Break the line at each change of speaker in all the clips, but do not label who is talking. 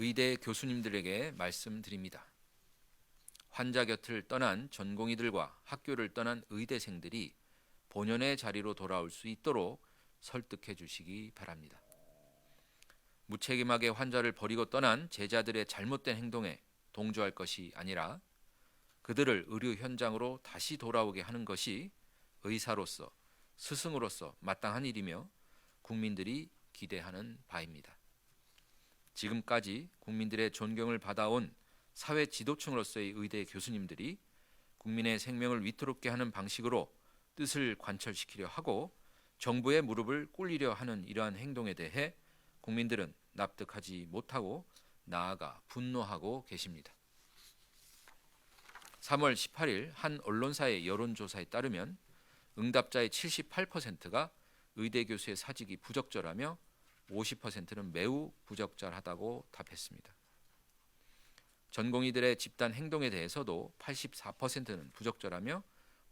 의대 교수님들에게 말씀드립니다. 환자 곁을 떠난 전공의들과 학교를 떠난 의대생들이 본연의 자리로 돌아올 수 있도록 설득해 주시기 바랍니다. 무책임하게 환자를 버리고 떠난 제자들의 잘못된 행동에 동조할 것이 아니라 그들을 의료 현장으로 다시 돌아오게 하는 것이 의사로서, 스승으로서 마땅한 일이며 국민들이 기대하는 바입니다. 지금까지 국민들의 존경을 받아온 사회 지도층으로서의 의대 교수님들이 국민의 생명을 위태롭게 하는 방식으로 뜻을 관철시키려 하고 정부의 무릎을 꿇리려 하는 이러한 행동에 대해 국민들은 납득하지 못하고 나아가 분노하고 계십니다. 3월 18일 한 언론사의 여론조사에 따르면 응답자의 78%가 의대 교수의 사직이 부적절하며 50%는 매우 부적절하다고 답했습니다. 전공의들의 집단 행동에 대해서도 84%는 부적절하며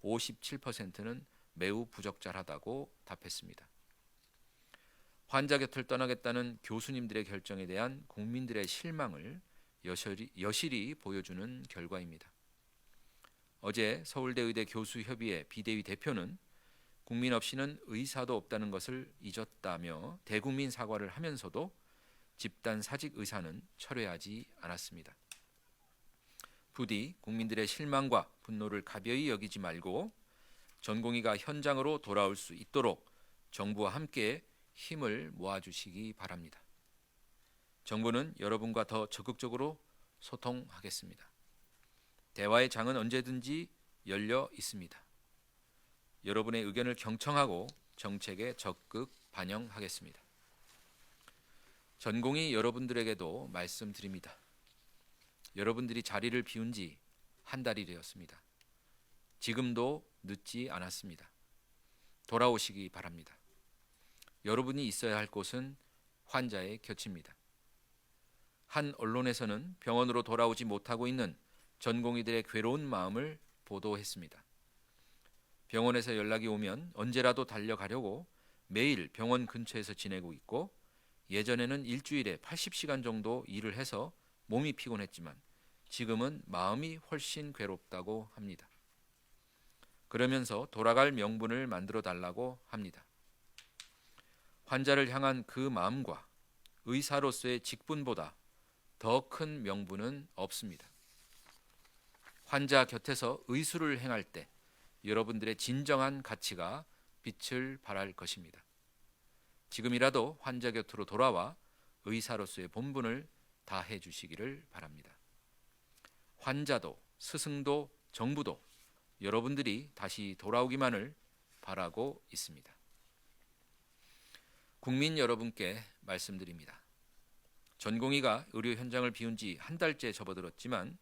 57%는 매우 부적절하다고 답했습니다. 환자 곁을 떠나겠다는 교수님들의 결정에 대한 국민들의 실망을 여실히 보여주는 결과입니다. 어제 서울대 의대 교수협의회 비대위 대표는 국민 없이는 의사도 없다는 것을 잊었다며 대국민 사과를 하면서도 집단 사직 의사는 철회하지 않았습니다. 부디 국민들의 실망과 분노를 가벼이 여기지 말고 전공의가 현장으로 돌아올 수 있도록 정부와 함께 힘을 모아주시기 바랍니다. 정부는 여러분과 더 적극적으로 소통하겠습니다. 대화의 장은 언제든지 열려 있습니다. 여러분의 의견을 경청하고 정책에 적극 반영하겠습니다. 전공의 여러분들에게도 말씀드립니다. 여러분들이 자리를 비운 지 한 달이 되었습니다. 지금도 늦지 않았습니다. 돌아오시기 바랍니다. 여러분이 있어야 할 곳은 환자의 곁입니다. 한 언론에서는 병원으로 돌아오지 못하고 있는 전공의들의 괴로운 마음을 보도했습니다. 병원에서 연락이 오면 언제라도 달려가려고 매일 병원 근처에서 지내고 있고 예전에는 일주일에 80시간 정도 일을 해서 몸이 피곤했지만 지금은 마음이 훨씬 괴롭다고 합니다. 그러면서 돌아갈 명분을 만들어 달라고 합니다. 환자를 향한 그 마음과 의사로서의 직분보다 더 큰 명분은 없습니다. 환자 곁에서 의술을 행할 때 여러분들의 진정한 가치가 빛을 발할 것입니다. 지금이라도 환자 곁으로 돌아와 의사로서의 본분을 다해 주시기를 바랍니다. 환자도 스승도 정부도 여러분들이 다시 돌아오기만을 바라고 있습니다. 국민 여러분께 말씀드립니다. 전공의가 의료 현장을 비운 지 한 달째 접어들었지만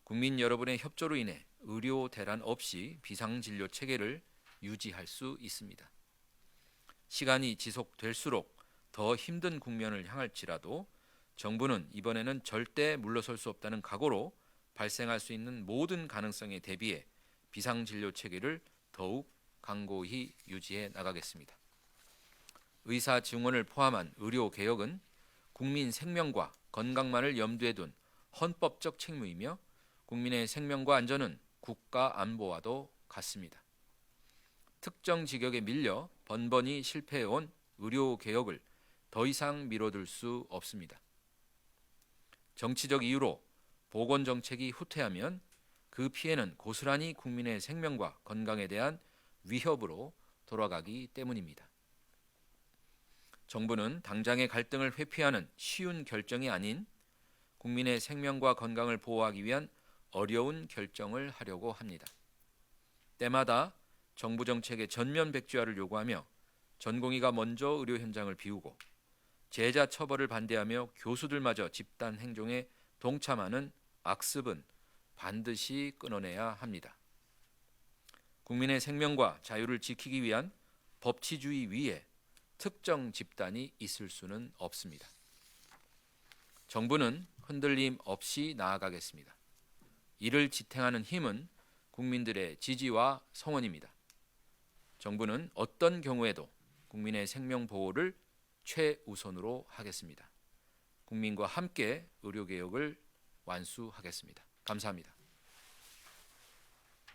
국민 여러분의 협조로 인해 의료 대란 없이 비상진료 체계를 유지할 수 있습니다. 시간이 지속될수록 더 힘든 국면을 향할지라도 정부는 이번에는 절대 물러설 수 없다는 각오로 발생할 수 있는 모든 가능성에 대비해 비상진료 체계를 더욱 강고히 유지해 나가겠습니다. 의사 증원을 포함한 의료 개혁은 국민 생명과 건강만을 염두에 둔 헌법적 책무이며 국민의 생명과 안전은 국가 안보와도 같습니다. 특정 직역에 밀려 번번이 실패해온 의료 개혁을 더 이상 미뤄둘 수 없습니다. 정치적 이유로 보건정책이 후퇴하면 그 피해는 고스란히 국민의 생명과 건강에 대한 위협으로 돌아가기 때문입니다. 정부는 당장의 갈등을 회피하는 쉬운 결정이 아닌 국민의 생명과 건강을 보호하기 위한 어려운 결정을 하려고 합니다. 때마다 정부 정책의 전면 백지화를 요구하며 전공의가 먼저 의료 현장을 비우고 제자 처벌을 반대하며 교수들마저 집단 행동에 동참하는 악습은 반드시 끊어내야 합니다. 국민의 생명과 자유를 지키기 위한 법치주의 위에 특정 집단이 있을 수는 없습니다. 정부는 흔들림 없이 나아가겠습니다. 이를 지탱하는 힘은 국민들의 지지와 성원입니다. 정부는 어떤 경우에도 국민의 생명 보호를 최우선으로 하겠습니다. 국민과 함께 의료 개혁을 완수하겠습니다. 감사합니다.